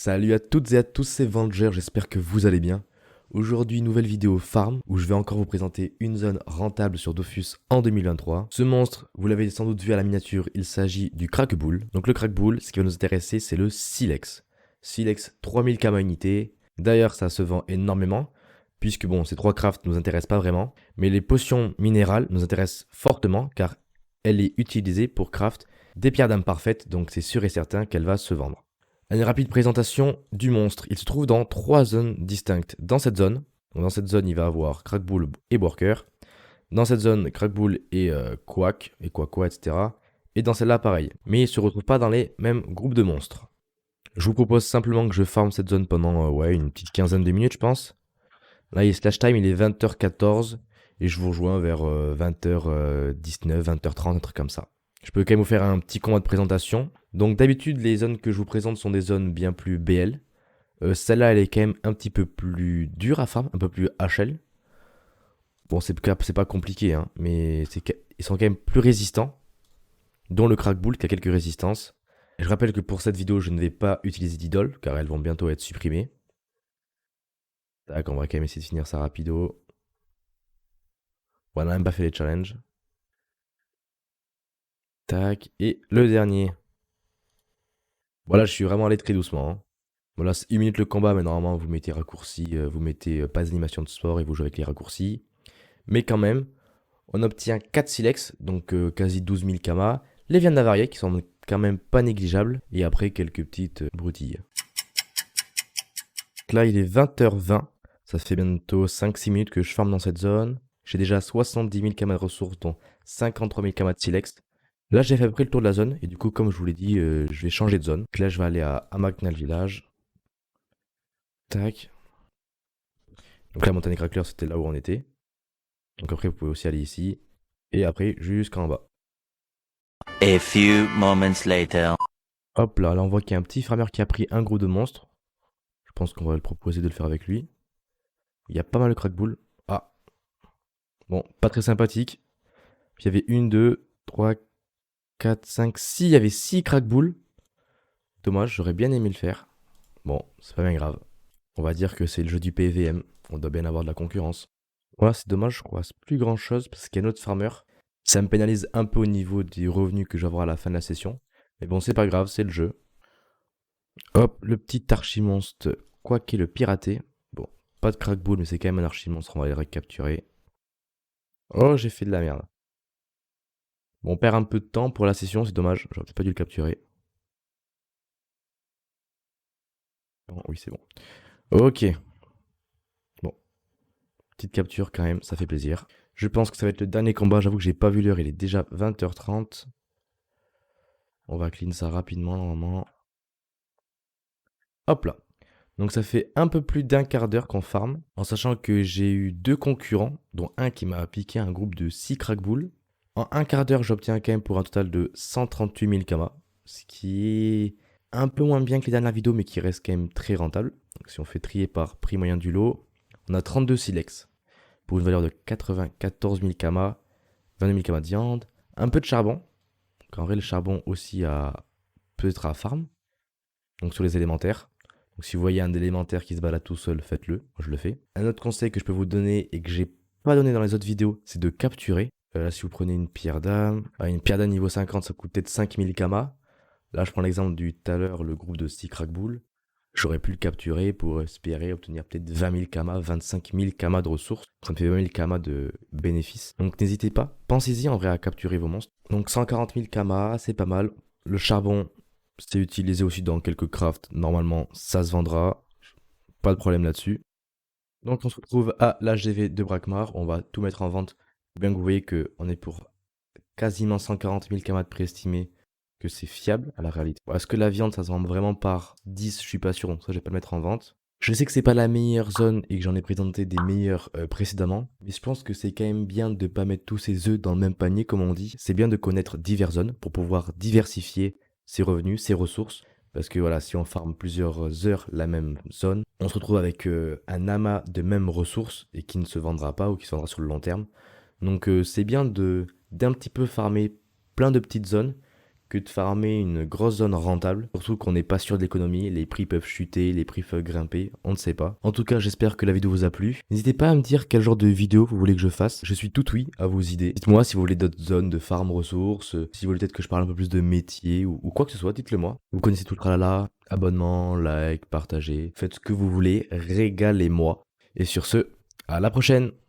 Salut à toutes et à tous, c'est Venger, j'espère que vous allez bien. Aujourd'hui, nouvelle vidéo farm où je vais encore vous présenter une zone rentable sur Dofus en 2023. Ce monstre, vous l'avez sans doute vu à la miniature, il s'agit du Crackbull. Donc le Crackbull, ce qui va nous intéresser, c'est le Silex. Silex 3000 kama unité. D'ailleurs, ça se vend énormément, puisque bon, ces 3 crafts ne nous intéressent pas vraiment. Mais les potions minérales nous intéressent fortement, car elle est utilisée pour craft des pierres d'âme parfaites, donc c'est sûr et certain qu'elle va se vendre. Une rapide présentation du monstre. Il se trouve dans 3 zones distinctes. Dans cette zone, il va avoir Crackbull et Worker. Dans cette zone, Crackbull et Quack, et Quackwa, etc. Et dans celle-là, pareil. Mais il ne se retrouve pas dans les mêmes groupes de monstres. Je vous propose simplement que je farme cette zone pendant une petite quinzaine de minutes, je pense. Là, slash time, il est 20h14. Et je vous rejoins vers 20h19, 20h30, un truc comme ça. Je peux quand même vous faire un petit combat de présentation. Donc d'habitude, les zones que je vous présente sont des zones bien plus BL. Celle-là, elle est quand même un petit peu plus dure à farm, un peu plus HL. Bon, c'est pas compliqué, hein, mais ils sont quand même plus résistants, dont le Crackbull qui a quelques résistances. Et je rappelle que pour cette vidéo, je ne vais pas utiliser d'idoles, car elles vont bientôt être supprimées. Tac, on va quand même essayer de finir ça rapido. Bon, on n'a même pas fait les challenges. Tac, et le dernier. Voilà, je suis vraiment allé très doucement, hein. Voilà, c'est 1 minute le combat, mais normalement vous mettez raccourci, vous mettez pas d'animation de sport et vous jouez avec les raccourcis. Mais quand même, on obtient 4 silex, donc quasi 12 000 kama, les viandes avariées qui sont quand même pas négligeables, et après quelques petites broutilles. Donc là il est 20h20, ça fait bientôt 5-6 minutes que je farme dans cette zone. J'ai déjà 70 000 kama de ressources, dont 53 000 kama de silex. Là j'ai fait à peu près le tour de la zone, et du coup comme je vous l'ai dit, je vais changer de zone. Donc là je vais aller à Amagnal Village. Tac. Donc la montagne Crackler, c'était là où on était. Donc après, vous pouvez aussi aller ici. Et après, jusqu'en bas. A few moments later. Hop là, là on voit qu'il y a un petit farmer qui a pris un groupe de monstres. Je pense qu'on va le proposer de le faire avec lui. Il y a pas mal de Crackbull. Ah. Bon, pas très sympathique. Puis il y avait 1, 2, 3, 4, 5, 6. Il y avait 6 Crackbull. Dommage, j'aurais bien aimé le faire. Bon, c'est pas bien grave. On va dire que c'est le jeu du PVM. On doit bien avoir de la concurrence. Voilà, c'est dommage, je crois. C'est plus grand chose parce qu'il y a un autre farmer. Ça me pénalise un peu au niveau des revenus que je vais avoir à la fin de la session. Mais bon, c'est pas grave, c'est le jeu. Hop, le petit archimonstre, quoi qu'il est le piraté. Bon, pas de crackbull, mais c'est quand même un archimonstre, on va les recapturer. Oh, j'ai fait de la merde. Bon, on perd un peu de temps pour la session, c'est dommage. J'aurais peut-être pas dû le capturer. Bon, oui, c'est bon. Ok. Bon, petite capture quand même, ça fait plaisir. Je pense que ça va être le dernier combat. J'avoue que j'ai pas vu l'heure, il est déjà 20h30. On va clean ça rapidement, normalement. Hop là. Donc ça fait un peu plus d'1 quart d'heure qu'on farm, en sachant que j'ai eu 2 concurrents, dont un qui m'a piqué un groupe de 6 crackbull. En 1 quart d'heure, j'obtiens quand même pour un total de 138 000 kama, ce qui est un peu moins bien que les dernières vidéos, mais qui reste quand même très rentable. Donc si on fait trier par prix moyen du lot, on a 32 silex, pour une valeur de 94 000 kama, 22 000 kama de viande, un peu de charbon. Donc en vrai, le charbon aussi peut-être à farm, donc sur les élémentaires. Donc si vous voyez un élémentaire qui se balade tout seul, faites-le, moi je le fais. Un autre conseil que je peux vous donner et que j'ai pas donné dans les autres vidéos, c'est de capturer. Là si vous prenez une pierre d'âme niveau 50 ça coûte peut-être 5000 kama. Là je prends l'exemple du tout à l'heure, le groupe de 6 crackbull. J'aurais pu le capturer pour espérer obtenir peut-être 20 000 kama, 25 000 kama de ressources. Ça me fait 20 000 kama de bénéfices. Donc n'hésitez pas, pensez-y en vrai à capturer vos monstres. Donc 140 000 kama, c'est pas mal. Le charbon, c'est utilisé aussi dans quelques crafts. Normalement, ça se vendra. Pas de problème là-dessus. Donc, on se retrouve à l'HDV de Brakmar. On va tout mettre en vente. Bien que vous voyez qu'on est pour quasiment 140 000 kamas de préestimé, que c'est fiable à la réalité. Est-ce que la viande, ça se vend vraiment par 10? Je suis pas sûr. Donc, ça, je vais pas le mettre en vente. Je sais que c'est pas la meilleure zone et que j'en ai présenté des meilleures précédemment. Mais je pense que c'est quand même bien de pas mettre tous ses œufs dans le même panier, comme on dit. C'est bien de connaître diverses zones pour pouvoir diversifier ses revenus, ses ressources. Parce que voilà, si on farme plusieurs heures la même zone, on se retrouve avec un amas de mêmes ressources et qui ne se vendra pas ou qui se vendra sur le long terme. Donc c'est bien d'un petit peu farmer plein de petites zones que de farmer une grosse zone rentable. Surtout qu'on n'est pas sûr de l'économie, les prix peuvent chuter, les prix peuvent grimper, on ne sait pas. En tout cas, j'espère que la vidéo vous a plu. N'hésitez pas à me dire quel genre de vidéo vous voulez que je fasse. Je suis tout oui à vos idées. Dites-moi si vous voulez d'autres zones de farm ressources, si vous voulez peut-être que je parle un peu plus de métier ou quoi que ce soit, dites-le moi. Vous connaissez tout le tralala, abonnement, like, partagez, faites ce que vous voulez, régalez-moi. Et sur ce, à la prochaine!